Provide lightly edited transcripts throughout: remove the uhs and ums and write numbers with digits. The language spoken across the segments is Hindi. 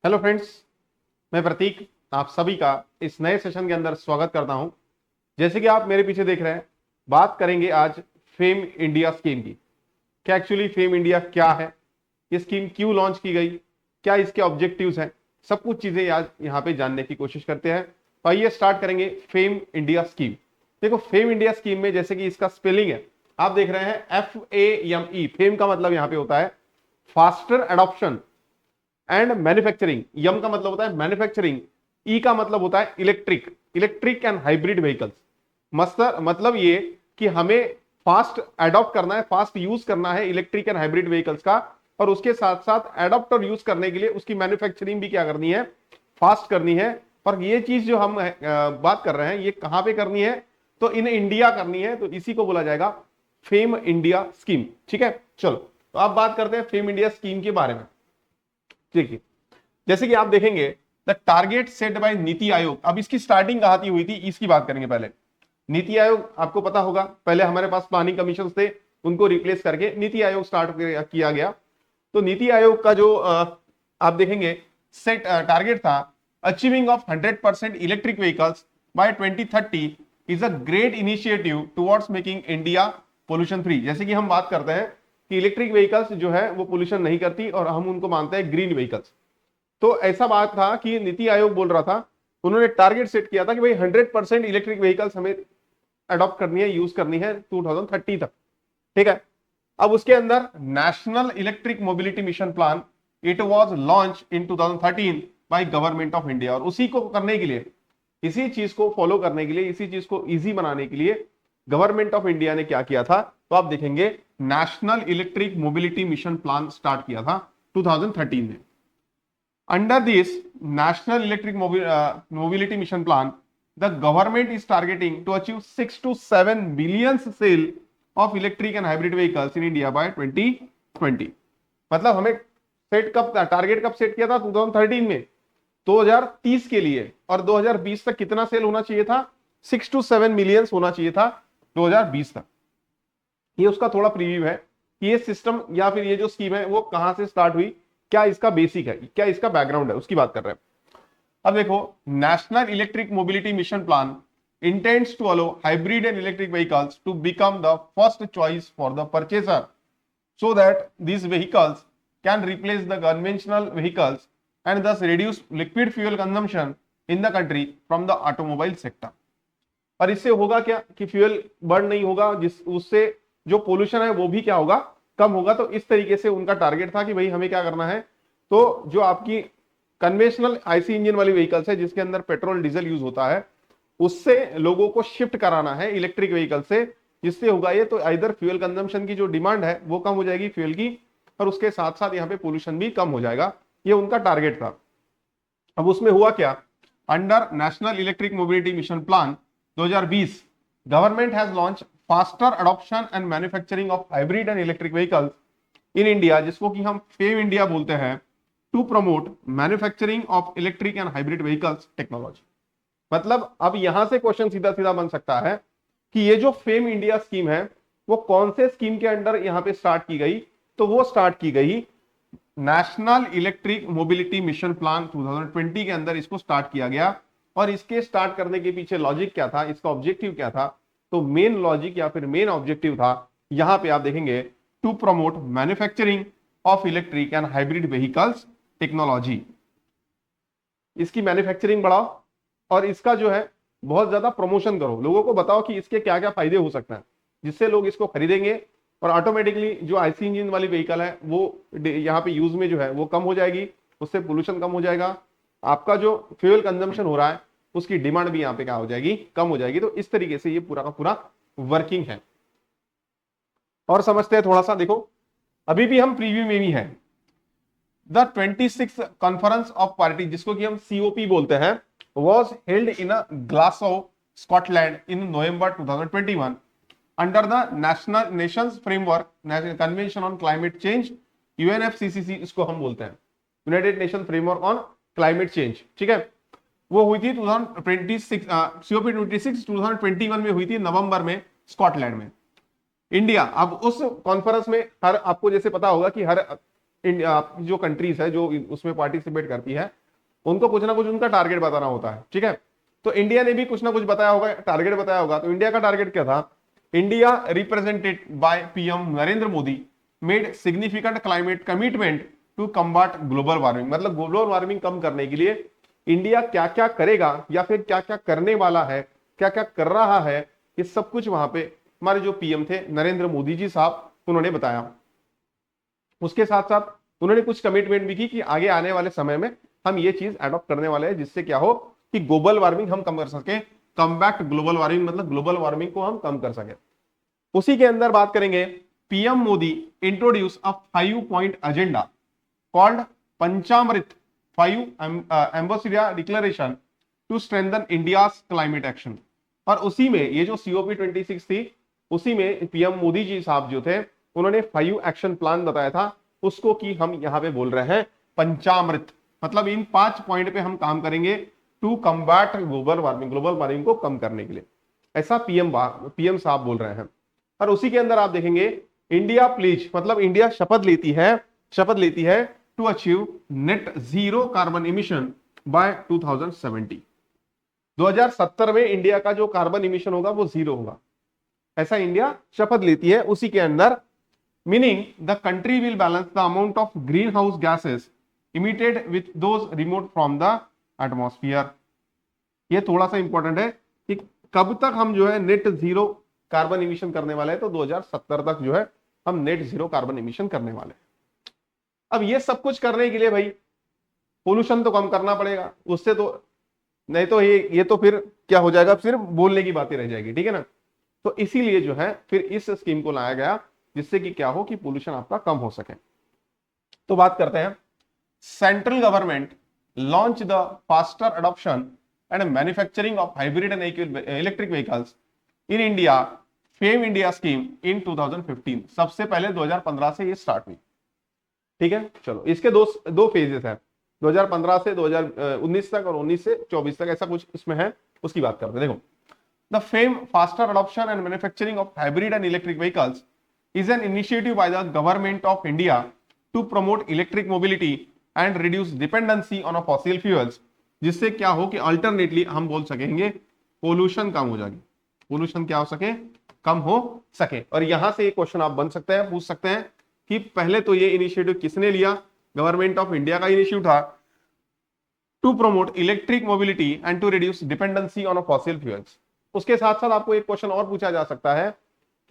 हेलो फ्रेंड्स, मैं प्रतीक आप सभी का इस नए सेशन के अंदर स्वागत करता हूं। जैसे कि आप मेरे पीछे देख रहे हैं, बात करेंगे आज फेम इंडिया स्कीम की। क्या एक्चुअली फेम इंडिया क्या है, ये स्कीम क्यों लॉन्च की गई, क्या इसके ऑब्जेक्टिव्स हैं, सब कुछ चीजें आज यहाँ पे जानने की कोशिश करते हैं। तो आइए स्टार्ट करेंगे फेम इंडिया स्कीम। देखो, फेम इंडिया स्कीम में जैसे कि इसका स्पेलिंग है, आप देख रहे हैं FAME। फेम का मतलब यहाँ पे होता है फास्टर एडॉप्शन एंड मैन्युफैक्चरिंग। यम का मतलब होता है मैन्युफैक्चरिंग, ई का मतलब होता है इलेक्ट्रिक एंड हाइब्रिड व्हीकल्स। मतलब ये कि हमें फास्ट अडॉप्ट करना है, फास्ट यूज करना है इलेक्ट्रिक एंड हाइब्रिड व्हीकल्स का, और उसके साथ साथ अडॉप्ट और यूज करने के लिए उसकी मैन्युफैक्चरिंग भी क्या करनी है, फास्ट करनी है। पर ये चीज जो हम बात कर रहे हैं, ये कहां पे करनी है, तो इन इंडिया करनी है। तो इसी को बोला जाएगा फेम इंडिया स्कीम। ठीक है, चलो तो आप बात करते हैं फेम इंडिया स्कीम के बारे में। देखिए, जैसे कि आप देखेंगे, the target set bye NITI Aayog. अब इसकी स्टार्टिंग कहां थी हुई थी, इसकी बात करेंगे पहले। नीति आयोग आपको पता होगा, पहले हमारे पास प्लानिंग कमीशन थे, उनको रिप्लेस करके नीति आयोग स्टार्ट किया गया। तो नीति आयोग का जो आप देखेंगे सेट टारगेट था, achieving of 100% electric vehicles by 2030 is a great initiative towards making India pollution free. जैसे कि हम बात करते हैं कि इलेक्ट्रिक व्हीकल्स जो है वो पोल्यूशन नहीं करती, और हम उनको मानते हैं ग्रीन व्हीकल्स। तो ऐसा बात था कि नीति आयोग बोल रहा था, उन्होंने टारगेट सेट किया था कि भाई 100% इलेक्ट्रिक व्हीकल्स हमें अडॉप्ट करनी है, यूज करनी है 2030 तक। ठीक है, अब उसके अंदर national electric mobility mission plan, it was launch in 2013 by government of India. और उसी को करने के लिए, इसी चीज को फॉलो करने के लिए, इसी चीज को इजी बनाने के लिए गवर्नमेंट ऑफ इंडिया ने क्या किया था, तो आप देखेंगे national electric mobility mission plan start किया था 2013 में। Under this National Electric Mobility Mission Plan, the government is targeting to achieve 6 to 7 billion sale of electric and hybrid vehicles in India by 2020। मतलब हमें सेट कब टारगेट कब सेट किया था, 2013 में, 2030 के लिए। और 2020 तक कितना सेल होना चाहिए था, 6 to 7 मिलियन होना चाहिए था 2020 तक। ये उसका थोड़ा प्रीव्यू है कि ये सिस्टम या फिर ये जो स्कीम है वो कहां से स्टार्ट हुई, क्या इसका बेसिक है, क्या इसका बैकग्राउंड है, उसकी बात कर रहे हैं। अब देखो, national electric mobility mission plan intends to allow hybrid and electric vehicles to become the first choice for the purchaser, so that these vehicles can replace the conventional vehicles and thus reduce liquid fuel consumption in the country from the automobile sector। और इससे होगा क्या कि फ्यूल बर्न नहीं होगा, जिस उससे जो पोल्यूशन है वो भी क्या होगा, कम होगा। तो इस तरीके से उनका टारगेट था कि भाई हमें क्या करना है, तो जो आपकी कन्वेंशनल आईसी इंजन वाली व्हीकल्स है जिसके अंदर पेट्रोल डीजल यूज होता है, उससे लोगों को शिफ्ट कराना है इलेक्ट्रिक व्हीकल से। जिससे होगा ये, तो इधर फ्यूल कंजम्पशन की जो डिमांड है वो कम हो जाएगी फ्यूल की, और उसके साथ साथ यहाँ पे पोल्यूशन भी कम हो जाएगा। ये उनका टारगेट था। अब उसमें हुआ क्या, under national electric mobility mission plan 2020, government has launch faster adoption and manufacturing of hybrid and electric vehicles in India, जिसको कि हम फेम इंडिया बोलते हैं, to promote manufacturing of electric and hybrid vehicles technology. मतलब अब यहां से क्वेश्चन सीधा सीधा बन सकता है कि ये जो फेम इंडिया स्कीम है वो कौन से स्कीम के अंडर यहां पे स्टार्ट की गई, तो वो स्टार्ट की गई national electric mobility mission plan 2020 के अंदर इसको स्टार्ट किया गया। और इसके स्टार्ट करने के पीछे लॉजिक क्या था, इसका ऑब्जेक्टिव क्या था, तो मेन लॉजिक या फिर मेन ऑब्जेक्टिव था, यहां पे आप देखेंगे, to promote manufacturing of electric and hybrid vehicles technology. इसकी मैन्युफैक्चरिंग बढ़ाओ और इसका जो है बहुत ज्यादा प्रमोशन करो, लोगों को बताओ कि इसके क्या क्या फायदे हो सकते हैं, जिससे लोग इसको खरीदेंगे और ऑटोमेटिकली जो आईसी इंजन वाली व्हीकल है वो यहाँ पे यूज में जो है वो कम हो जाएगी, उससे पोल्यूशन कम हो जाएगा, आपका जो फ्यूल कंजम्पशन हो रहा है उसकी डिमांड भी यहाँ पे क्या हो जाएगी, कम हो जाएगी। तो इस तरीके से ये पूरा का पूरा वर्किंग है। और समझते हैं थोड़ा सा, देखो अभी भी हम प्रीव्यू में भी हैं। The 26th conference of party, जिसको कि हम COP बोलते हैं, was held in a Glasgow, Scotland in November 2021 under the Nations Framework Convention on Climate Change, UNFCCC इसको हम बोलते हैं, United nation framework on climate change. ठीक है, वो हुई थी 2026 COP 26 2021 में हुई थी, नवंबर में, स्कॉटलैंड में। इंडिया अब उस कॉन्फ्रेंस में, हर आपको जैसे पता होगा कि हर आपकी जो कंट्रीज है जो उसमें पार्टिसिपेट करती है, उनको कुछ ना कुछ उनका टारगेट बताना होता है, ठीक है। तो इंडिया ने भी कुछ ना कुछ बताया होगा, टारगेट बताया होगा। तो इंडिया का टारगेट क्या था? India represented by PM Narendra Modi made significant climate commitment to combat global warming. मतलब ग्लोबल वार्मिंग कम करने के लिए इंडिया क्या क्या करेगा या फिर क्या क्या करने वाला है, क्या क्या कर रहा है, ये सब कुछ वहां पे हमारे जो पीएम थे नरेंद्र मोदी जी साहब उन्होंने बताया। उसके साथ साथ उन्होंने कुछ कमिटमेंट भी की कि आगे आने वाले समय में हम ये चीज अडॉप्ट करने वाले हैं, जिससे क्या हो कि ग्लोबल वार्मिंग हम कम कर सके। कम्बैक्ट ग्लोबल वार्मिंग मतलब ग्लोबल वार्मिंग को हम कम कर सके। उसी के अंदर बात करेंगे, PM Modi introduce a 5 point agenda called Panchamrit 5 ambassador declaration to strengthen India climate action. और उसी में ये जो COP26 थी, उसी में पीएम मोदी जी साहब जो थे उन्होंने 5 एक्शन प्लान बताया था, उसको कि हम यहां पे बोल रहे हैं पंचामृत। मतलब इन 5 पॉइंट पे हम काम करेंगे to combat global warming, global warming को कम करने के लिए, ऐसा पीएम साहब बोल रहे हैं। और उसी के अंदर आप देखेंगे इंडिया प्लीज, मतलब इंडिया शपथ लेती है to achieve net zero carbon emission by 2070। 2070 में इंडिया का जो कार्बन इमिशन होगा वो जीरो होगा, ऐसा इंडिया शपथ लेती है। उसी के अंदर meaning the country will balance the amount of green house gases emitted with those remote from the atmosphere. ये थोड़ा सा इंपॉर्टेंट है कि कब तक हम जो है नेट जीरो कार्बन इमिशन करने वाले हैं। तो 2070 तक जो है हम नेट जीरो कार्बन इमिशन करने वाले हैं। अब ये सब कुछ करने के लिए भाई पोल्यूशन तो कम करना पड़ेगा, उससे तो नहीं तो ये तो फिर क्या हो जाएगा, सिर्फ बोलने की बातें रह जाएगी, ठीक है ना। तो इसीलिए जो है फिर इस स्कीम को लाया गया, जिससे कि क्या हो कि पोल्यूशन आपका कम हो सके। तो बात करते हैं, central government launch the faster adoption and manufacturing of hybrid and electric vehicles in India fame India scheme in 2015। सबसे पहले 2015 से ये स्टार्ट हुई, ठीक है। चलो इसके दो फेजेस हैं, 2015 से 2019 तक और 19 से 24 तक, ऐसा कुछ इसमें है, उसकी बात करते हैं। देखो, the fame faster adoption and manufacturing of hybrid and electric vehicles is an initiative by the government of India to promote electric mobility and reduce dependency on a fossil fuels, जिससे क्या हो कि अल्टरनेटली हम बोल सकेंगे पोल्यूशन कम हो जाएगी, पोल्यूशन क्या हो सके, कम हो सके। और यहां से एक क्वेश्चन आप बन सकते हैं, पूछ सकते हैं कि पहले तो ये इनिशिएटिव किसने लिया? गवर्नमेंट ऑफ इंडिया का इनिशिएटिव था to promote electric mobility and to reduce dependency on fossil fuels. उसके साथ साथ आपको एक क्वेश्चन और पूछा जा सकता है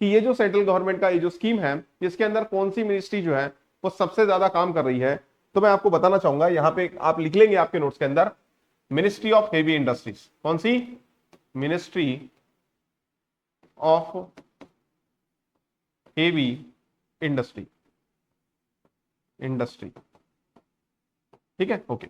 कि ये जो सेंट्रल गवर्नमेंट का ये जो स्कीम है, इसके अंदर कौन सी मिनिस्ट्री जो है वो सबसे ज्यादा काम कर रही है? तो मैं आपको बताना चाहूंगा, यहां पे आप लिख लेंगे आपके नोट्स के अंदर, मिनिस्ट्री ऑफ हेवी इंडस्ट्रीज। कौन सी? मिनिस्ट्री ऑफ हेवी इंडस्ट्री, ठीक है, okay.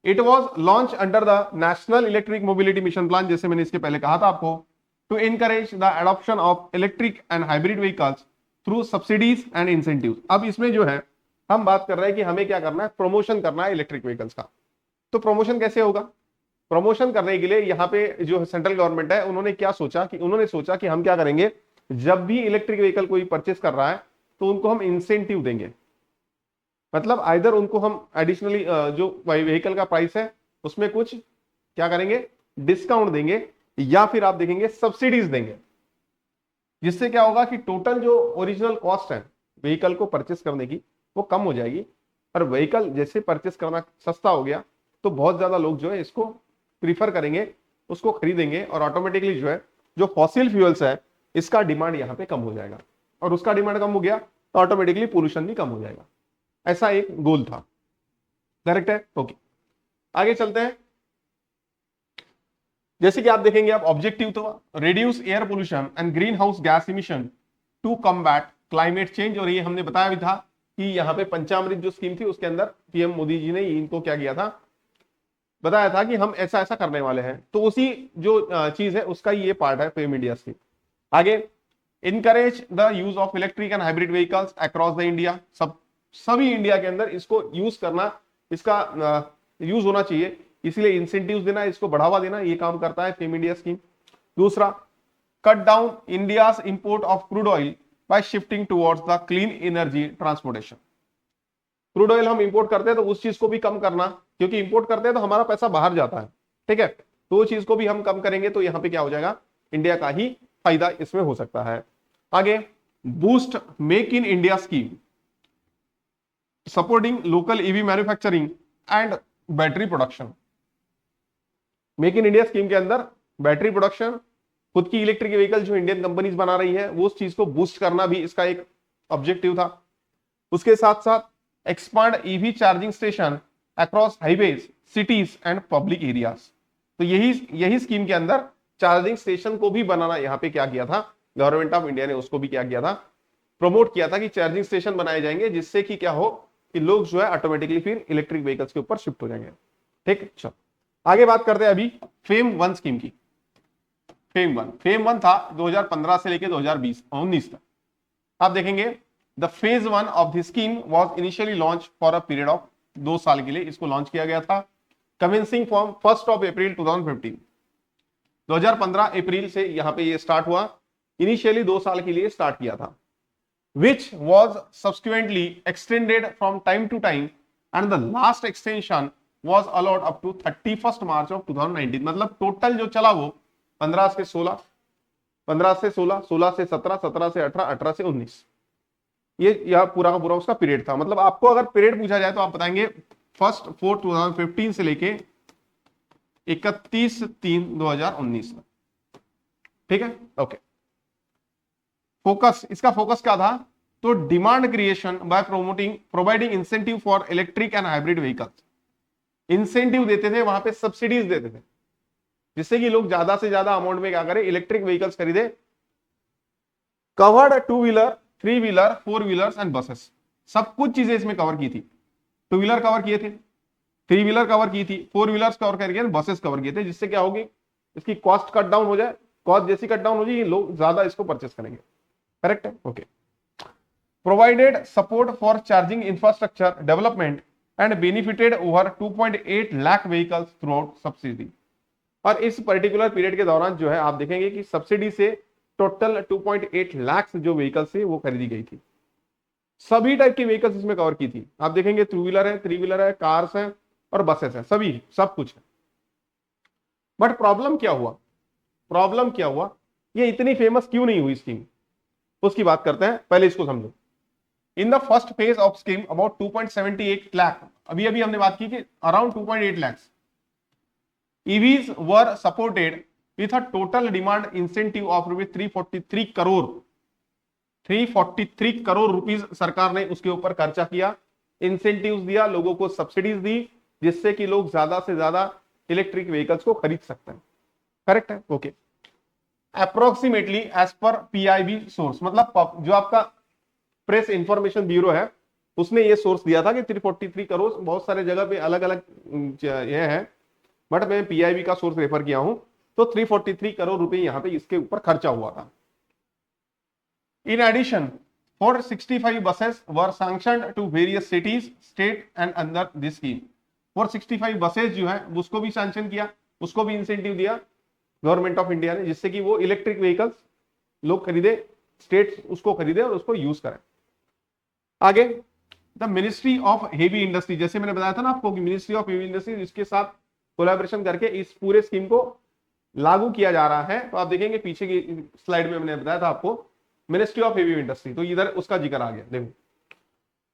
It was launch under the national electric mobility mission plan, जैसे मैंने इसके पहले कहा था आपको, to encourage the adoption of electric and hybrid vehicles through subsidies and incentives। अब इसमें जो है हम बात कर रहे हैं कि हमें क्या करना है, प्रमोशन करना है इलेक्ट्रिक व्हीकल्स का। तो प्रमोशन कैसे होगा? प्रमोशन करने के लिए यहाँ पे जो सेंट्रल गवर्नमेंट है उन्होंने क्या सोचा कि उन्होंने सोचा कि हम क्या करेंगे, जब भी इलेक्ट्रिक व्हीकल कोई परचेस कर रहा है तो उनको हम इंसेंटिव देंगे। मतलब आइदर उनको हम एडिशनली जो व्हीकल का प्राइस है उसमें कुछ क्या करेंगे, डिस्काउंट देंगे, या फिर आप देखेंगे सब्सिडीज देंगे, जिससे क्या होगा कि टोटल जो ओरिजिनल कॉस्ट है व्हीकल को परचेस करने की वो कम हो जाएगी। और व्हीकल जैसे परचेस करना सस्ता हो गया तो बहुत ज्यादा लोग जो है इसको प्रीफर करेंगे, उसको खरीदेंगे, और ऑटोमेटिकली जो है जो फॉसिल फ्यूल्स है इसका डिमांड यहाँ पे कम हो जाएगा, और उसका डिमांड कम हो गया तो ऑटोमेटिकली पोल्यूशन भी कम हो जाएगा। ऐसा एक गोल था, करेक्ट है, ओके। आगे चलते हैं, जैसे कि आप देखेंगे, अब ऑब्जेक्टिव तो reduce air pollution and greenhouse gas emission to combat climate change. और ये हमने बताया भी था कि यहाँ पे पंचामृत जो स्कीम थी उसके अंदर पीएम मोदी जी ने इनको क्या किया था, बताया था कि हम ऐसा ऐसा करने वाले हैं। तो उसी जो चीज है उसका ये पार्ट है फेम इंडिया स्कीम। आगे, encourage the use of electric and hybrid vehicles across the India. सभी इंडिया के अंदर इसको यूज करना, इसका यूज होना चाहिए, इसलिए इंसेंटिव्स देना, इसको बढ़ावा देना, ये काम करता है फेम इंडिया स्कीम। दूसरा, cut down India's import of crude oil bye shifting towards the clean energy transportation. Crude oil हम इंपोर्ट करते हैं तो उस चीज को भी कम करना, क्योंकि इंपोर्ट करते हैं तो हमारा पैसा बाहर जाता है, ठीक है, तो वो चीज को भी हम कम करेंगे तो यहाँ पे क्या हो जाएगा, इंडिया का ही फायदा इसमें हो सकता है। आगे, boost make in India scheme supporting local EV manufacturing and battery production. Make in India scheme के अंदर बैटरी प्रोडक्शन, खुद की इलेक्ट्रिक व्हीकल जो इंडियन कंपनीज बना रही है वो उस चीज को बूस्ट करना भी इसका एक ऑब्जेक्टिव था। उसके साथ साथ expand EV charging station across highways cities and public areas. तो यही स्कीम के अंदर चार्जिंग स्टेशन को भी बनाना यहाँ पे क्या किया था, गवर्नमेंट ऑफ इंडिया ने उसको भी क्या किया था, प्रमोट किया था कि चार्जिंग स्टेशन बनाए जाएंगे, जिससे कि क्या हो कि लोग जो है ऑटोमेटिकली फिर इलेक्ट्रिक व्हीकल्स के ऊपर शिफ्ट हो जाएंगे। ठीक, चलो आगे बात करते हैं अभी फेम 1 स्कीम की। फेम वन था 2015 से लेकर 2019 तक। आप देखेंगे the phase 1 of the scheme was initially launch for a period of 2 साल के लिए इसको लॉन्च किया गया था, कमेंसिंग फ्रॉम 1 अप्रैल 2015। 2015 अप्रैल से यहां पे ये स्टार्ट हुआ, इनिशियली 2 साल के लिए स्टार्ट किया था, which was subsequently extended from time to time and the last extension was allowed up to 31st March of 2019। मतलब टोटल जो चला वो 15 से 16, 15 से 16, 16 से 17, 17 से 18, 18 से 19, ये यह पूरा का पूरा उसका पीरियड था। मतलब आपको अगर पीरियड पूछा जाए तो आप बताएंगे 1/4/2015 से लेके 31/3/2019 तक, ठीक है, ओके। फोकस, इसका फोकस क्या था, तो demand creation by providing incentive for electric and hybrid vehicles. Incentive देते थे, वहां पे सब्सिडीज देते थे, जिससे कि लोग ज्यादा से ज्यादा अमाउंट में क्या करें, इलेक्ट्रिक व्हीकल्स खरीदे। Covered 2 wheeler, 3 wheeler, 4 wheelers and buses, सब कुछ चीजें इसमें कवर की थी। 2 व्हीलर कवर किए थे, 3 व्हीलर कवर की थी, 4 व्हीलर्स कवर करके बसेस कवर किए थे, जिससे क्या होगी, इसकी कॉस्ट कट डाउन हो जाए। कॉस्ट जैसी कट डाउन हो जाएगी, लोग ज्यादा इसको परचेस करेंगे। करेक्ट है, okay. Provided support for charging infrastructure development and benefited over 2.8 lakh vehicles through out subsidy. और इस पर्टिकुलर पीरियड के दौरान जो है आप देखेंगे कि सब्सिडी से टोटल 2.8 लाख जो व्हीकल्स थी वो खरीदी गई थी। सभी टाइप की व्हीकल्स इसमें कवर की थी। आप देखेंगे 2 व्हीलर है, 3 व्हीलर है, कार्स हैं और बसेस हैं, सभी सब कुछ है। बट प्रॉब्लम क्या हुआ, ये इतनी फेमस क्यों नहीं हुई स्कीम, उसकी बात करते हैं, पहले इसको समझो। In the first phase of scheme about 2.78 lakh, अभी हमने बात की कि around 2.8 lakh EVs were supported with a total demand incentive of rupees 343 crore rupees सरकार ने उसके ऊपर खर्चा किया, इंसेंटिव्स दिया, लोगों को सब्सिडीज दी, जिससे कि लोग ज्यादा से ज्यादा इलेक्ट्रिक व्हीकल्स को खरीद सकते हैं। करेक्ट है, okay. Approximately as per PIB source, मतलब जो आपका प्रेस इंफॉर्मेशन ब्यूरो है उसने ये सोर्स दिया था कि 343 करोड़, बहुत सारे जगह पे अलग अलग ये है, बट मैं PIB का सोर्स रेफर किया हूं, तो 343 करोड़ रुपए यहां पे इसके ऊपर खर्चा हुआ था। In addition 465 buses were sanctioned to various cities, state and under this scheme। 465 buses जो है उसको भी सैंक्शन किया, उसको भी इंसेंटिव दिया गवर्नमेंट ऑफ इंडिया ने, जिससे कि वो इलेक्ट्रिक व्हीकल्स लोग खरीदे, स्टेट उसको खरीदे और उसको यूज करें। आगे, the ministry of heavy industry, जैसे मैंने बताया था ना आपको कि मिनिस्ट्री ऑफ हेवी इंडस्ट्री इसके साथ कोलैबोरेशन करके इस पूरे स्कीम को लागू किया जा रहा है। तो आप देखेंगे पीछे की स्लाइड में मैंने बताया था आपको मिनिस्ट्री ऑफ हेवी इंडस्ट्री, तो इधर उसका जिक्र आ गया। देखो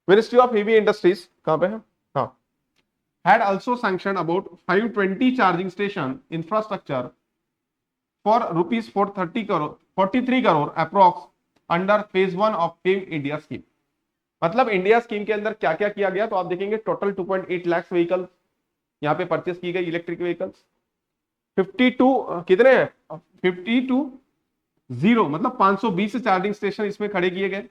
मिनिस्ट्री ऑफ हेवी इंडस्ट्रीज कहां पे है, हाँ, had also sanctioned about 520 charging station infrastructure for rupees 43 crore approx under phase 1 of fame India scheme. मतलब इंडिया स्कीम के अंदर क्या क्या किया गया, तो आप देखेंगे टोटल 2.8 लाख व्हीकल यहाँ पे परचेस की गई, इलेक्ट्रिक व्हीकल्स 52 कितने हैं, 52 मतलब 520 चार्जिंग स्टेशन इसमें खड़े किए गए।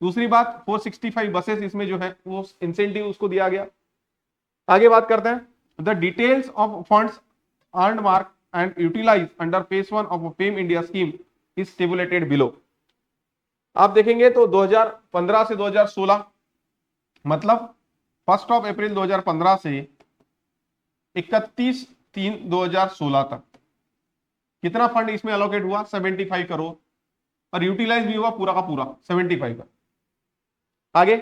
दूसरी बात 465 बसेस इसमें जो है वो इंसेंटिव उसको दिया गया। आगे बात करते हैं, the details of funds earmarked and utilise under phase 1 of FAME India scheme is tabulated below. आप देखेंगे तो 2015 से 2016, मतलब 1 अप्रैल 2015 से 31/3/2016 तक कितना फंड इसमें अलोकेट हुआ, 75 करोड़, और यूटिलाइज भी हुआ पूरा का पूरा 75 का। आगे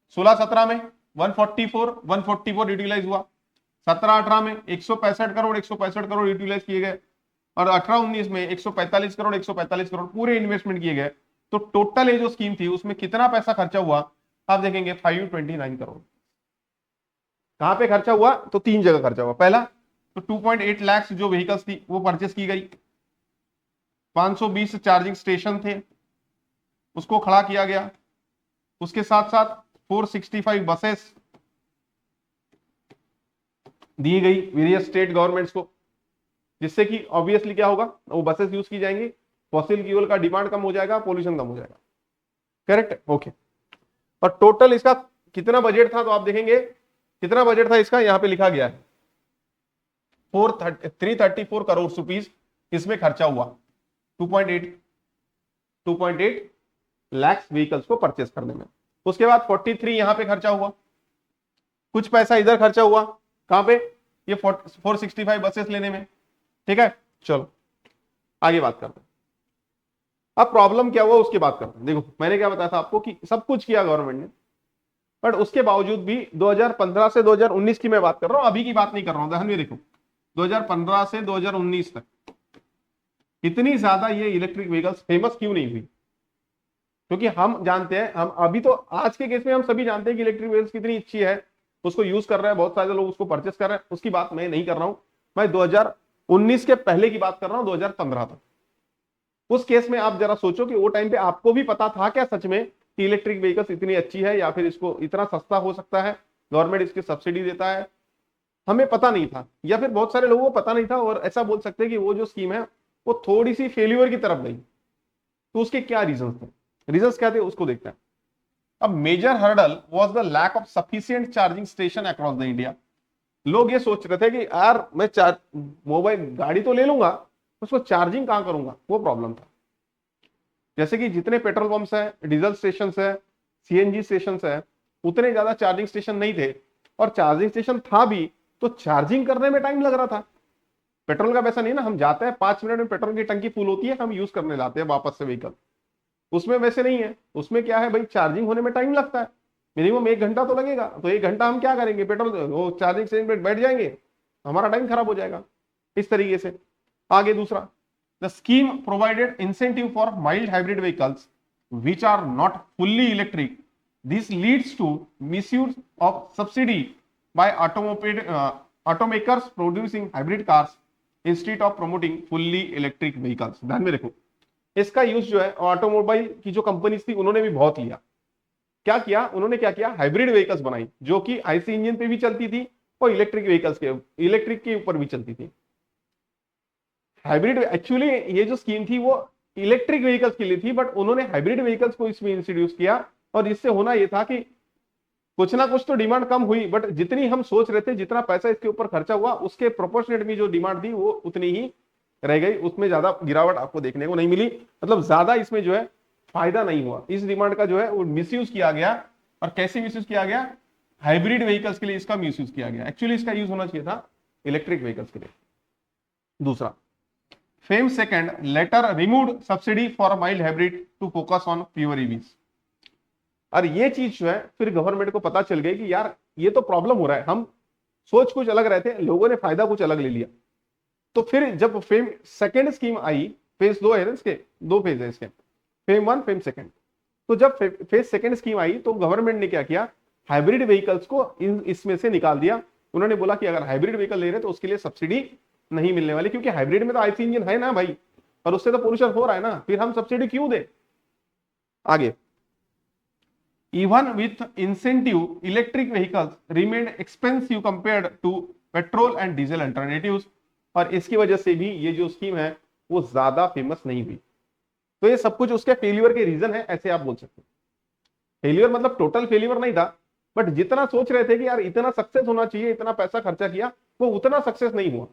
16-17 में 144 यूटिलाइज हुआ, 17-18 में 165 करोड़ यूटिलाइज किए गए, और 18-19 में 145 करोड़ पूरे इन्वेस्टमेंट किए गए। तो टोटल ये जो स्कीम थी उसमें कितना पैसा खर्चा हुआ आप देखेंगे 529 करोड़। कहां पे खर्चा हुआ? तो 3 जगह खर्चा हुआ। पहला तो 2.8 लाख जो व्हीकल्स थी वो परचेस की गई, 520 चार्जिंग स्टेशन थे उसको खड़ा किया गया, उसके साथ साथ 465 बसेस दी गई वेरियस स्टेट गवर्नमेंट्स को, जिससे कि ऑब्वियसली क्या होगा, वो बसेस यूज की जाएंगी, फॉसिल फ्यूल का डिमांड कम हो जाएगा, पोल्यूशन कम हो जाएगा। Correct, okay. और टोटल इसका कितना बजट था तो आप देखेंगे कितना बजट था इसका, यहां पे लिखा गया है 334 करोड़ रुपीस इसमें खर्चा हुआ 2.8 लाख व्हीकल्स को परचेस करने में। उसके बाद 43 यहां पे खर्चा हुआ, कुछ पैसा इधर खर्चा हुआ, कहां पे? ये 465 बसेस लेने में। ठीक है, चलो आगे बात करते हैं। अब प्रॉब्लम क्या हुआ उसकी बात करते हैं। देखो मैंने क्या बताया था आपको कि सब कुछ किया गवर्नमेंट ने, बट उसके बावजूद भी 2015 से 2019 की मैं बात कर रहा हूं, अभी की बात नहीं कर रहा हूं। ध्यान में देखो 2015 से 2019 तक इतनी ज्यादा ये इलेक्ट्रिक व्हीकल्स फेमस क्यों नहीं हुई? क्योंकि हम जानते हैं, हम अभी तो आज के केस में हम सभी जानते हैं कि इलेक्ट्रिक व्हीकल्स कितनी अच्छी है, उसको यूज कर रहे हैं, बहुत सारे लोग उसको परचेस कर रहे हैं। उसकी बात मैं नहीं कर रहा हूं, मैं 2019 के पहले की बात कर रहा हूं, 2015 तक। उस केस में आप जरा सोचो कि वो टाइम पे आपको भी पता था क्या सच में कि इलेक्ट्रिक व्हीकल्स इतनी अच्छी है, या फिर इसको इतना सस्ता हो सकता है, गवर्नमेंट इसकी सब्सिडी देता है? हमें पता नहीं था, या फिर बहुत सारे लोगों को पता नहीं था, और ऐसा बोल सकते हैं कि वो जो स्कीम है वो थोड़ी सी फेल्यूर की तरफ गई। तो उसके क्या रीजंस थे? रीजंस क्या थे उसको देखते हैं। अब major hurdle was the lack of sufficient charging station across the India. लोग ये सोच रहे थे कि यार मैं मोबाइल गाड़ी तो ले लूंगा, उसको चार्जिंग कहां करूंगा, वो प्रॉब्लम था। जैसे कि जितने पेट्रोल पंप्स है, डीजल स्टेशन है, सीएनजी स्टेशन है, उतने ज्यादा चार्जिंग स्टेशन नहीं थे, और चार्जिंग स्टेशन था भी तो चार्जिंग करने में टाइम लग रहा था। पेट्रोल का पैसा नहीं ना, हम जाते हैं 5 मिनट में पेट्रोल की टंकी फुल होती है, हम यूज करने लाते हैं वापस से व्हीकल। उसमें वैसे नहीं है, उसमें क्या है भाई, चार्जिंग होने में टाइम लगता है, मिनिमम 1 घंटा तो लगेगा। तो 1 घंटा हम क्या करेंगे, पेट्रोल वो चार्जिंग स्टेशन पे बैठ जाएंगे, हमारा टाइम खराब हो जाएगा। इस तरीके से आगे दूसरा, the scheme provided incentive for mild hybrid vehicles which are not fully electric. This leads to misuse of subsidy by automakers producing hybrid cars instead of promoting fully electric vehicles. ध्यान में रखो, इसका यूज जो है ऑटोमोबाइल की जो कंपनीज थी उन्होंने भी बहुत लिया। क्या किया उन्होंने, क्या किया, हाइब्रिड व्हीकल्स बनाई जो कि आईसी इंजन पे भी चलती थी और इलेक्ट्रिक के ऊपर भी चलती थी। हाइब्रिड एक्चुअली ये जो स्कीम थी वो इलेक्ट्रिक व्हीकल्स के लिए थी, बट उन्होंने हाइब्रिड व्हीकल्स को इसमें इंट्रोड्यूस किया, और इससे होना ये था कि कुछ ना कुछ तो डिमांड कम हुई, बट जितनी हम सोच रहे थे, जितना पैसा इसके ऊपर खर्चा हुआ, उसके प्रोपोर्शनेट में जो डिमांड थी वो उतनी ही रह गई, उसमें ज्यादा गिरावट आपको देखने को नहीं मिली। मतलब ज्यादा इसमें जो है फायदा नहीं हुआ, इस डिमांड का जो है वो मिसयूज किया गया। और कैसे मिसयूज किया गया? हाइब्रिड व्हीकल्स के लिए इसका मिसयूज किया गया। एक्चुअली इसका यूज होना चाहिए था इलेक्ट्रिक व्हीकल्स के लिए। दूसरा, FAME second later removed subsidy for mild hybrid to focus on pure EVs। और ये चीज जो है फिर गवर्नमेंट को पता चल गई कि यार ये तो प्रॉब्लम हो रहा है, हम सोच कुछ अलग रहे थे, लोगों ने फायदा कुछ अलग ले लिया। तो फिर जब FAME सेकेंड स्कीम आई, फेज 2 है इसके, 2 फेज है इसके, FAME 1 FAME सेकेंड। तो जब फेज सेकेंड स्कीम आई तो गवर्नमेंट ने क्या किया, हाइब्रिड व्हीकल्स को इसमें से निकाल दिया। उन्होंने बोला कि अगर हाइब्रिड व्हीकल ले रहे तो उसके लिए सब्सिडी नहीं मिलने वाली, क्योंकि हाइब्रिड में तो आईसी इंजन है ना भाई, और उससे तो पोल्यूशन हो रहा है ना, फिर हम सब्सिडी क्यों दे। आगे, even with incentive electric vehicles remain expensive compared to petrol and diesel alternatives. और इसकी वजह से भी ये जो स्कीम है वो ज्यादा फेमस नहीं हुई। तो ये सब कुछ उसके फेल्यूर के रीजन है, ऐसे आप बोल सकते हैं। फेल्यूर मतलब टोटल फेल्यूर नहीं था, बट जितना सोच रहे थे कि यार इतना सक्सेस होना चाहिए, इतना पैसा खर्चा किया, वो उतना सक्सेस नहीं हुआ।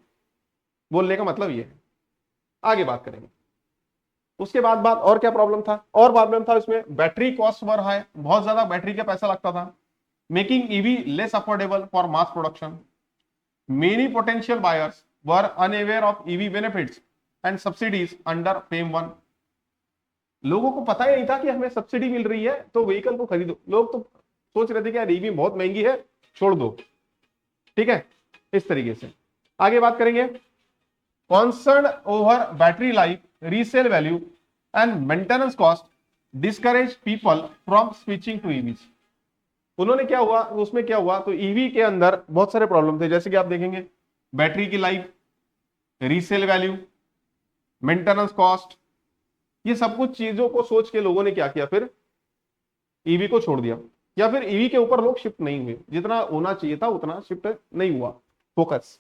बोलने का मतलब ये है। आगे बात करेंगे। उसके बाद बात और क्या प्रॉब्लम था, और प्रॉब्लम था इसमें बैटरी कॉस्ट वर हाई, बहुत ज्यादा बैटरी का पैसा लगता था, making EV less affordable for mass production. Many potential buyers were unaware of EV benefits and subsidies under FAME 1। लोगों को पता ही नहीं था कि हमें सब्सिडी मिल रही है तो व्हीकल को खरीदो। लोग तो सोच रहे थे कि यार ईवी बहुत महंगी है, छोड़ दो, ठीक है, इस तरीके से। आगे बात करेंगे, concern over battery life, resale value and maintenance cost discourage people from switching to EVs. उन्होंने क्या हुआ, उसमें क्या हुआ, तो ईवी के अंदर बहुत सारे प्रॉब्लम थे, जैसे कि आप देखेंगे बैटरी की life, resale value, maintenance cost, ये सब कुछ चीजों को सोच के लोगों ने क्या किया, फिर ईवी को छोड़ दिया, या फिर ईवी के ऊपर लोग शिफ्ट नहीं हुए, जितना होना चाहिए था उतना शिफ्ट नहीं हुआ फोकस।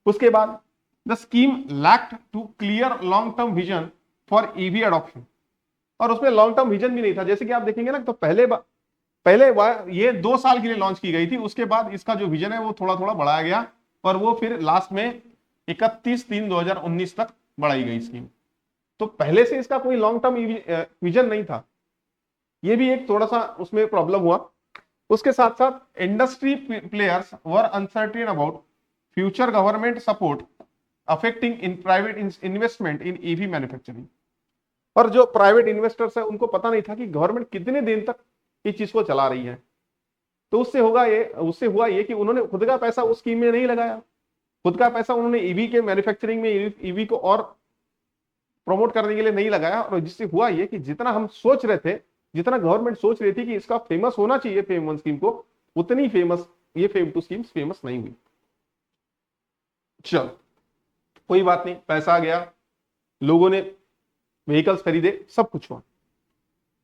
उसके बाद the scheme lacked to clear long term vision for EV adoption, और उसमें लॉन्ग टर्म विजन भी नहीं था। जैसे कि आप देखेंगे ना, तो पहले बार ये 2 साल के लिए लॉन्च की गई थी, उसके बाद इसका जो विजन है वो थोड़ा थोड़ा बढ़ाया गया, और वो फिर लास्ट में 31/3/2019 तक बढ़ाई गई स्कीम। तो पहले से इसका कोई लॉन्ग टर्म विजन नहीं था, ये भी एक थोड़ा सा उसमें प्रॉब्लम हुआ। उसके साथ साथ industry players were uncertain about future government support affecting in private investment in EV manufacturing, और जो प्राइवेट इन्वेस्टर्स है उनको पता नहीं था कि गवर्नमेंट कितने दिन तक इस चीज को चला रही है। तो उससे हुआ ये कि उन्होंने खुद का पैसा उस स्कीम में नहीं लगाया, खुद का पैसा उन्होंने ईवी के मैन्युफैक्चरिंग में, ईवी को और प्रमोट करने के लिए नहीं लगाया, और जिससे हुआ ये कि जितना हम सोच रहे थे, जितना गवर्नमेंट सोच रही थी कि इसका फेमस होना चाहिए फेम 1 स्कीम को, उतनी फेमस ये फेम 2 स्कीम्स फेमस नहीं हुई। चल कोई बात नहीं, पैसा आ गया, लोगों ने व्हीकल्स खरीदे, सब कुछ हुआ।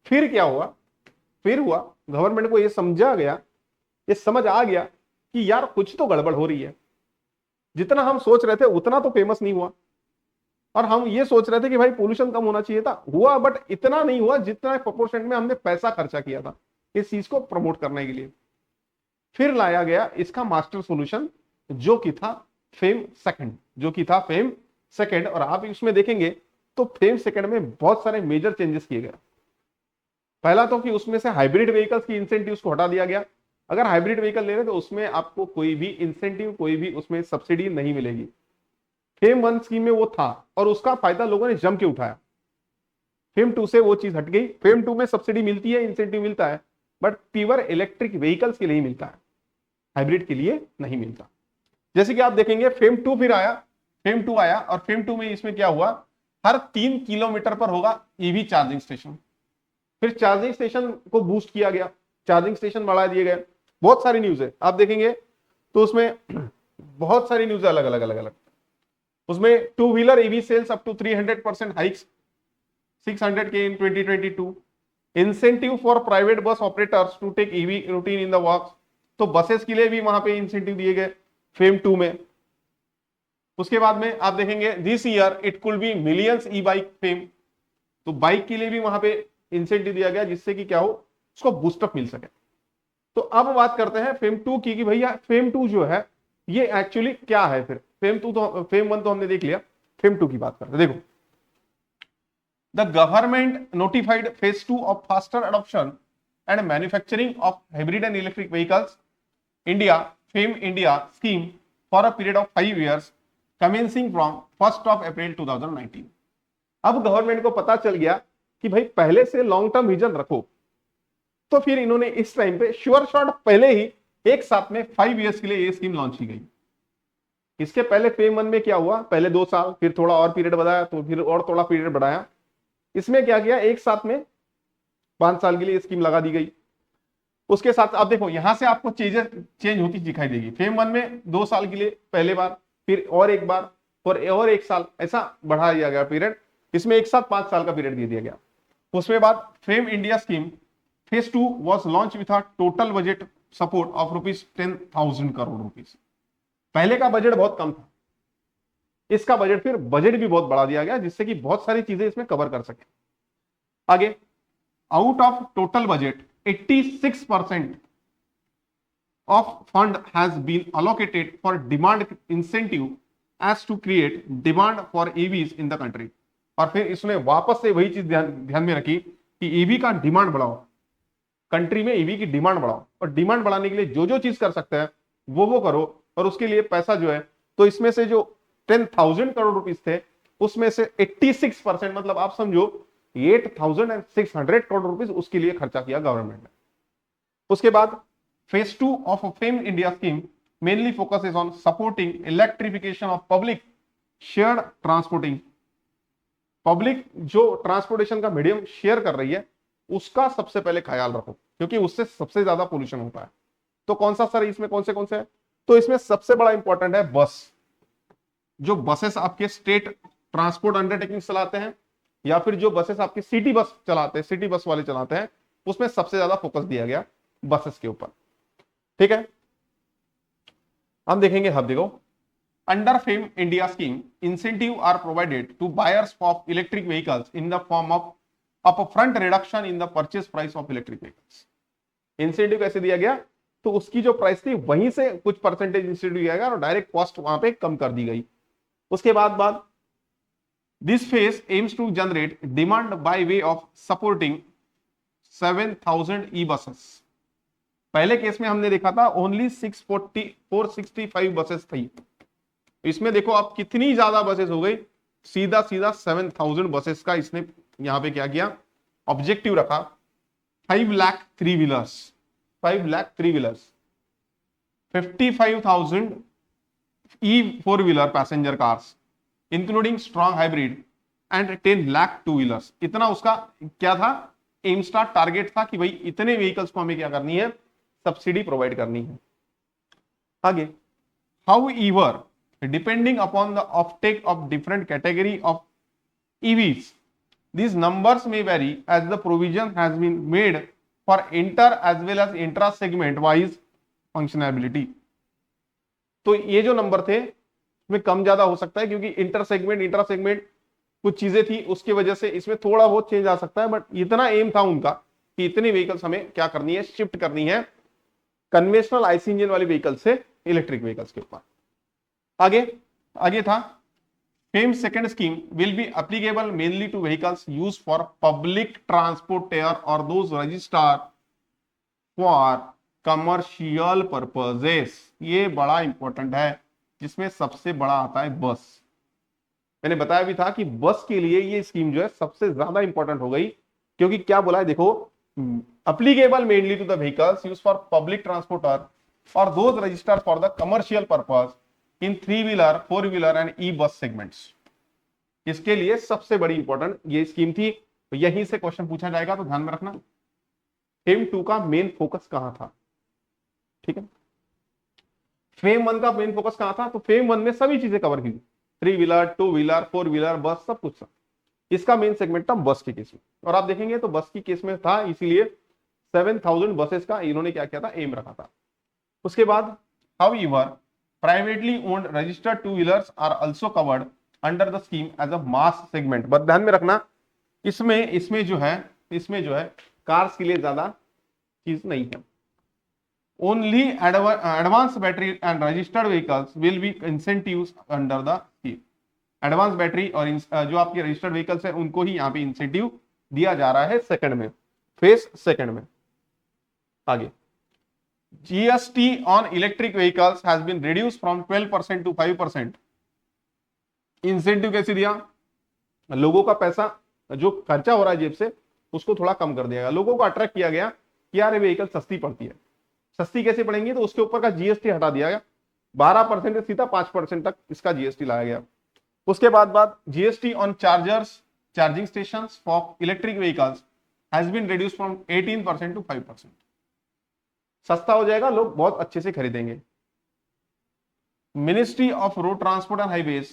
फिर क्या हुआ, फिर हुआ गवर्नमेंट को ये समझा गया, ये समझ आ गया कि यार कुछ तो गड़बड़ हो रही है, जितना हम सोच रहे थे उतना तो फेमस नहीं हुआ, और हम ये सोच रहे थे कि भाई पोल्यूशन कम होना चाहिए था, हुआ बट इतना नहीं हुआ जितना प्रोपोर्शन में हमने पैसा खर्चा किया था इस चीज को प्रमोट करने के लिए। फिर लाया गया इसका मास्टर सॉल्यूशन, जो कि था फेम सेकंड, और आप इसमें देखेंगे तो फेम सेकंड में बहुत सारे मेजर चेंजेस किए गए। पहला तो कि उसमें से हाइब्रिड व्हीकल्स की इंसेंटिव्स को हटा दिया गया। अगर हाइब्रिड व्हीकल ले रहे तो उसमें आपको कोई भी इंसेंटिव, कोई भी उसमें सब्सिडी नहीं मिलेगी। फेम 1 स्कीम में वो था, और उसका फायदा लोगों ने जम के उठाया। फेम 2 से वो चीज हट गई। फेम 2 में सब्सिडी मिलती है, इंसेंटिव मिलता है, बट प्योर इलेक्ट्रिक व्हीकल्स के लिए मिलता है, हाइब्रिड के लिए नहीं मिलता। जैसे कि आप देखेंगे फेम 2 फिर आया, फेम 2 आया, और फेम 2 में इसमें क्या हुआ, हर 3 किलोमीटर पर होगा ईवी चार्जिंग स्टेशन। फिर चार्जिंग स्टेशन को बूस्ट किया गया, चार्जिंग स्टेशन बढ़ा दिए गए। बहुत सारी न्यूज है, आप देखेंगे तो उसमें बहुत सारी न्यूज अलग अलग। उसमें 2 wheeler EV sales up to 300% hikes, 600K in 2022, incentive for private bus operators to take EV routine in the works. तो बसेस के लिए भी वहां पे इंसेंटिव दिए गए फेम 2 में। उसके बाद में आप देखेंगे this year it could be millions E bike fame, तो बाइक के लिए भी वहां पे इंसेंटिव दिया गया, जिससे कि क्या हो, उसको बूस्टअप मिल सके। तो अब बात करते हैं फेम 2 की, कि भैया फेम 2 जो है ये एक्चुअली क्या है। फिर फेम 1 तो हमने देख लिया, फेम 2 की बात करते हैं। देखो, the government notified phase 2 of faster adoption and manufacturing of hybrid and electric vehicles India, fame India scheme for a period of 5 years commencing from 1 अप्रैल 2019। अब गवर्नमेंट को पता चल गया कि भाई पहले से लॉन्ग टर्म विजन रखो, तो फिर इन्होंने इस टाइम पे श्योर शॉट पहले ही एक साथ में 5 years के लिए ये स्कीम लॉन्च की गई। इसके पहले फेम 1 में क्या हुआ, पहले 2 साल, फिर थोड़ा और पीरियड बढ़ाया, तो फिर और थोड़ा पीरियड बढ़ाया। इसमें क्या किया, एक साथ में 5 साल के लिए स्कीम लगा दी गई। उसके साथ आप देखो यहां से आपको चीजें चेंज होती दिखाई देगी। फेम 1 में 2 साल के लिए पहले बार, फिर और एक बार, और 1 साल, ऐसा बढ़ा दिया गया पीरियड। इसमें एक साथ 5 साल का पीरियड दे दिया गया। उसके बाद fame India scheme phase 2 was launched with a total budget support of ₹10,000 crore। पहले का बजट बहुत कम था, इसका बजट फिर बजट भी बहुत बढ़ा दिया गया, जिससे कि बहुत सारी चीजें इसमें कवर कर सके। आगे, out of total budget 86% of fund has been allocated for demand incentive as to create demand for EVs in the country. और फिर इसमें वापस से वही चीज ध्यान में रखी कि ईवी का डिमांड बढ़ाओ, कंट्री में ईवी की डिमांड बढ़ाओ, और डिमांड बढ़ाने के लिए जो जो चीज कर सकते हैं वो करो, और उसके लिए पैसा जो है, तो इसमें से जो 10,000 करोड़ रुपीस थे, उसमें से 86%, मतलब आप समझो 8,600 करोड़ रुपीस उसके लिए खर्चा किया गवर्नमेंट ने। उसके बाद phase 2 of FAME India scheme mainly focuses on supporting electrification of public shared transporting. Public जो ट्रांसपोर्टेशन का मीडियम शेयर कर रही है उसका सबसे पहले ख्याल रखो, क्योंकि उससे सबसे ज्यादा पोल्यूशन होता है। तो कौन सा सर इसमें कौन से है? तो इसमें सबसे बड़ा इंपॉर्टेंट है बस। जो बसेस आपके स्टेट ट्रांसपोर्ट अंडरटेकिंग चलाते हैं या फिर जो बसेस आपके सिटी बस चलाते हैं, सिटी बस वाले चलाते हैं, उसमें सबसे ज्यादा फोकस दिया गया बसेस के ऊपर। ठीक है, हम देखेंगे। अब देखो, under FAME India scheme incentive are provided to buyers of electric vehicles in the form of upfront reduction in the purchase price of electric vehicles. Incentive कैसे दिया गया? तो उसकी जो प्राइस थी वहीं से कुछ परसेंटेज इंसेंटिव दिया गया और डायरेक्ट कॉस्ट वहां पे कम कर दी गई। उसके बाद this phase aims to generate demand by way of supporting 7,000 e buses. पहले केस में हमने देखा था ओनली 465 बसेस थी। इसमें देखो आप कितनी ज्यादा बसेस हो गई, सीधा 7,000 बसेस का इसने यहां पे क्या किया, ऑब्जेक्टिव रखा। 5 lakh three wheelers, 55,000 E four wheeler passenger cars including strong hybrid and 10 lakh two wheelers. इतना उसका क्या था, एम्स का टारगेट था कि भाई इतने व्हीकल्स को हमें क्या करनी है, सब्सिडी प्रोवाइड करनी है। आगे, how ईवर depending upon the offtake of different category of EVs, these numbers may vary as the provision has been made for inter as well as intra segment wise functionality। तो ये जो नंबर थे इसमें कम ज्यादा हो सकता है, क्योंकि इंटर सेगमेंट इंट्रा सेगमेंट कुछ चीजें थी उसकी वजह से इसमें थोड़ा बहुत चेंज आ सकता है, बट इतना एम था उनका कि इतनी व्हीकल्स हमें क्या करनी है, शिफ्ट करनी है कन्वेंशनल आईसी इंजन वाली व्हीकल से इलेक्ट्रिक व्हीकल्स के ऊपर। आगे था, FAME second scheme will be applicable mainly to vehicles used for public transport or those registered for commercial purposes। ये बड़ा इंपॉर्टेंट है, जिसमें सबसे बड़ा आता है बस। मैंने बताया भी था कि बस के लिए ये स्कीम जो है सबसे ज्यादा इंपॉर्टेंट हो गई, क्योंकि क्या बोला है देखो, applicable mainly to the vehicles used for public transport or those registered for the commercial purpose in 3-wheeler 4-wheeler and E bus segments. इसके लिए सबसे बड़ी इंपॉर्टेंट ये स्कीम थी, तो यहीं से क्वेश्चन पूछा जाएगा, तो ध्यान में रखना। फेम 2 का मेन फोकस कहां था? ठीक है, फेम 1 का मेन फोकस कहां था? तो फेम 1 में सभी चीजें कवर की, 3-wheeler 2-wheeler 4-wheeler बस सब कुछ था। इसका मेन सेगमेंट था बस के केस में, और आप देखेंगे तो बस की केस में था, इसीलिए 7,000 बसेस का इन्होंने क्या किया था, एम रखा था। उसके बाद, how ईवर privately owned registered two-wheelers are also covered under the scheme as a mass segment। बस ध्यान में रखना, इसमें जो है कार्स के लिए ज्यादा चीज नहीं है। Only advance battery and registered vehicles will B incentives under the scheme. Advance battery और जो आपके रजिस्टर्ड व्हीकल्स है उनको ही यहाँ पे इंसेंटिव दिया जा रहा है सेकंड में, फेज सेकंड में। आगे, GST on electric vehicles has been reduced from 12% to 5%। Incentive कैसे दिया? लोगों का पैसा जो खर्चा हो रहा है जेब से उसको थोड़ा कम कर दिया गया, लोगों को अट्रैक्ट किया गया कि यार ये व्हीकल सस्ती पड़ती है। सस्ती कैसे पड़ेंगी? तो उसके ऊपर का जीएसटी हटा दिया गया, 12% से सीधा 5% तक इसका जीएसटी लाया गया। उसके बाद GST on chargers charging station for electric vehicles has been reduced from 18% to 5%। सस्ता हो जाएगा, लोग बहुत अच्छे से खरीदेंगे। Ministry of road transport and highways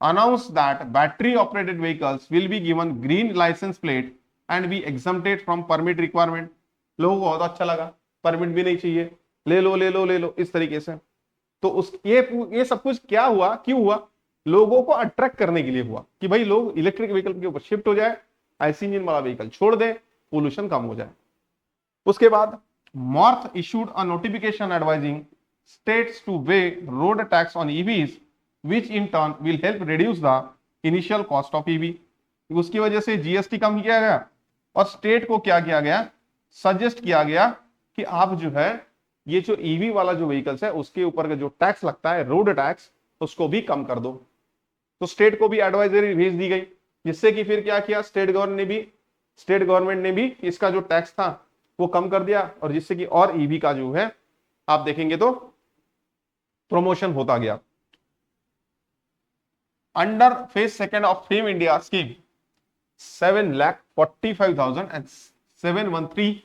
announce that battery operated vehicles will be given green licence plate and be exempted from permit requirement. लोगों को बहुत अच्छा लगा, परमिट भी नहीं चाहिए, ले लो इस तरीके से। तो ये सब कुछ क्या हुआ, क्यों हुआ? लोगों को अट्रैक्ट करने के लिए हुआ कि भाई लोग इलेक्ट्रिक व्हीकल के ऊपर शिफ्ट हो जाए, आईसी इंजन वाला व्हीकल छोड़ दे, पोल्यूशन कम हो जाए। उसके बाद MoRTH issued a notification advising states to waive road tax on EVs, which in turn will help reduce the initial cost of EV। उसकी वजह से जीएसटी कम किया गया और स्टेट को क्या किया गया, सजेस्ट किया गया कि आप जो है ये जो ईवी वाला जो व्हीकल्स है उसके ऊपर का जो टैक्स लगता है, रोड टैक्स, उसको भी कम कर दो। तो स्टेट को भी एडवाइजरी भेज दी गई, जिससे कि फिर क्या किया स्टेट गवर्नमेंट ने भी इसका जो टैक्स था वो कम कर दिया, और जिससे कि और ईवी का जो है आप देखेंगे तो प्रमोशन होता गया। Under phase second of FAME India scheme 7,45,713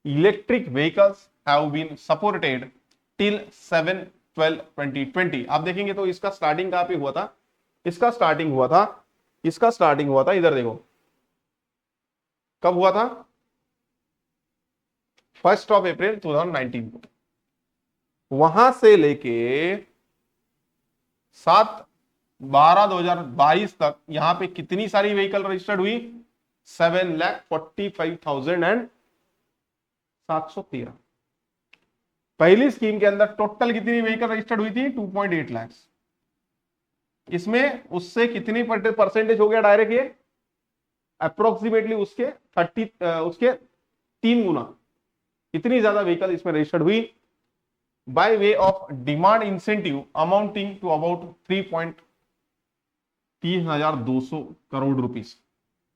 electric vehicles have been supported till 7/12/2020। आप देखेंगे तो इसका स्टार्टिंग कहां पे हुआ था? इसका स्टार्टिंग हुआ था इधर देखो, कब हुआ था? 1 अप्रैल 2019 को। वहां से लेके 7/12/2022 तक यहां पे कितनी सारी व्हीकल रजिस्टर्ड हुई? 7,45,713। पहली स्कीम के अंदर टोटल कितनी व्हीकल रजिस्टर्ड हुई थी? 2.8 लाख। इसमें उससे कितनी परसेंटेज हो गया डायरेक्ट? ये अप्रोक्सीमेटली उसके 3 गुना इतनी ज्यादा व्हीकल इसमें रजिस्टर्ड हुई by way of demand incentive amounting to about 3,200 crore rupees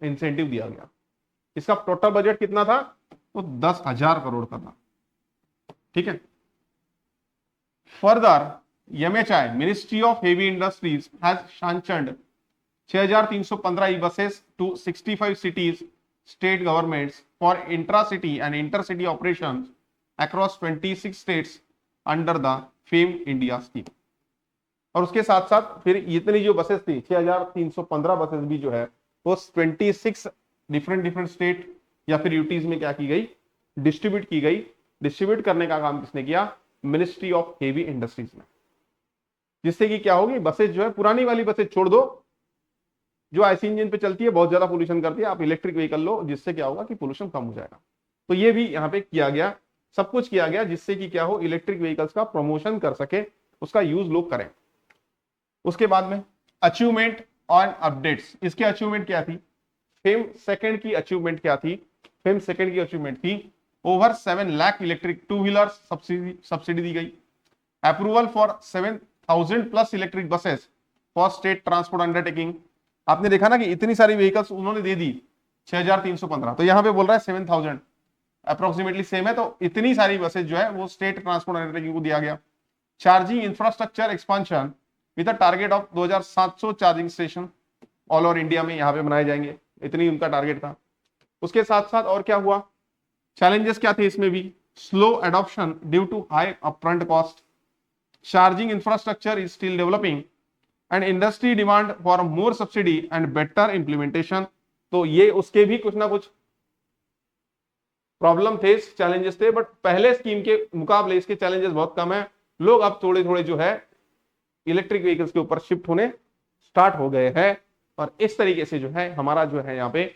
incentive दिया गया। इसका टोटल बजट कितना था? वो 10,000 करोड़ का था। ठीक है। Further MHI ministry of heavy industries has sanctioned 6,315 ई-buses to 65 cities, state governments for intra-city and inter-city operations across 26 states under the FAME India scheme। और उसके साथ साथ फिर इतनी जो बसेस थी 6,315 बसेस भी जो है वो 26 डिफरेंट स्टेट या फिर यूटीज में क्या की गई? डिस्ट्रीब्यूट की गई। डिस्ट्रीब्यूट करने का काम किसने किया? मिनिस्ट्री ऑफ हेवी इंडस्ट्रीज ने। जिससे कि क्या होगी? बसेस जो है पुरानी वाली बसेस छोड़ दो जो आईसी इंजन पे चलती है, बहुत ज्यादा पोल्यूशन करती है, आप इलेक्ट्रिक व्हीकल लो, जिससे क्या होगा कि पोल्यूशन कम हो जाएगा। तो ये भी यहाँ पे किया गया, सब कुछ किया गया जिससे कि क्या हो, इलेक्ट्रिक व्हीकल्स का प्रमोशन कर सके, उसका यूज लोग करें। उसके बाद में अचीवमेंट ऑन अपडेट्स, इसके अचीवमेंट क्या थी? फेम सेकंड की अचीवमेंट क्या थी? फेम सेकंड की अचीवमेंट थी over 7 lakh electric two wheeler subsidy दी गई। Approval for 7,000 plus electric buses for state transport undertaking. आपने देखा ना कि इतनी सारी व्हीकल्स उन्होंने दे दी 6,315, तो यहां पे बोल रहा है 7,000, अप्रोक्सीमेटली सेम है। तो इतनी सारी बसेस जो है वो स्टेट ट्रांसपोर्ट अंडरटेकिंग को दिया गया। Charging infrastructure expansion with a target of 2,700 charging station all over India में यहाँ पे बनाए जाएंगे, इतनी उनका टारगेट था। उसके साथ साथ और क्या हुआ? चैलेंजेस क्या थे इसमें भी? Slow adoption due to high upfront cost, charging infrastructure is still developing and industry demand for more subsidy and better implementation. तो ये उसके भी कुछ ना कुछ प्रॉब्लम थे, चैलेंजेस थे, बट पहले स्कीम के मुकाबले इसके चैलेंजेस बहुत कम है। लोग अब थोड़े थोड़े जो है इलेक्ट्रिक व्हीकल्स के ऊपर शिफ्ट होने स्टार्ट हो गए हैं। और इस तरीके से जो है हमारा जो है यहाँ पे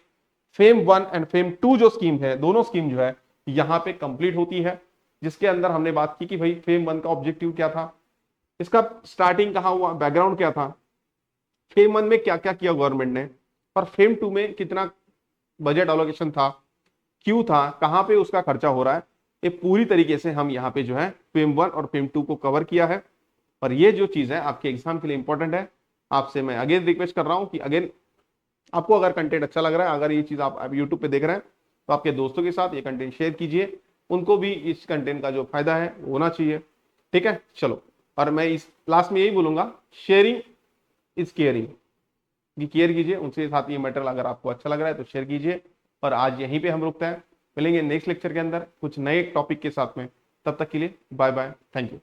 फेम 1 एंड फेम 2 जो स्कीम है, दोनों स्कीम जो है यहाँ पे कंप्लीट होती है। जिसके अंदर हमने बात की कि भाई फेम 1 का ऑब्जेक्टिव क्या था, इसका स्टार्टिंग कहाँ हुआ, बैकग्राउंड क्या था, फेम 1 में क्या क्या किया गवर्नमेंट ने, और फेम 2 में कितना बजट एलोकेशन था, क्यों था, कहां पे उसका खर्चा हो रहा है, ये पूरी तरीके से हम यहाँ पे जो है फेम 1 और फेम 2 को कवर किया है। और ये जो चीज है आपके एग्जाम के लिए इंपॉर्टेंट है। आपसे मैं अगेन रिक्वेस्ट कर रहा हूं कि अगेन आपको अगर कंटेंट अच्छा लग रहा है, अगर ये चीज आप यूट्यूब पे देख रहे हैं, तो आपके दोस्तों के साथ ये कंटेंट शेयर कीजिए, उनको भी इस कंटेंट का जो फायदा है वो होना चाहिए। ठीक है, चलो। और मैं इस लास्ट में यही बोलूंगा, शेयरिंग इज केयरिंग, कि केयर कीजिए उनके साथ। ये मटेरियल अगर आपको अच्छा लग रहा है तो शेयर कीजिए। और आज यहीं पे हम रुकते हैं, मिलेंगे नेक्स्ट लेक्चर के अंदर कुछ नए टॉपिक के साथ में। तब तक के लिए बाय बाय, थैंक यू।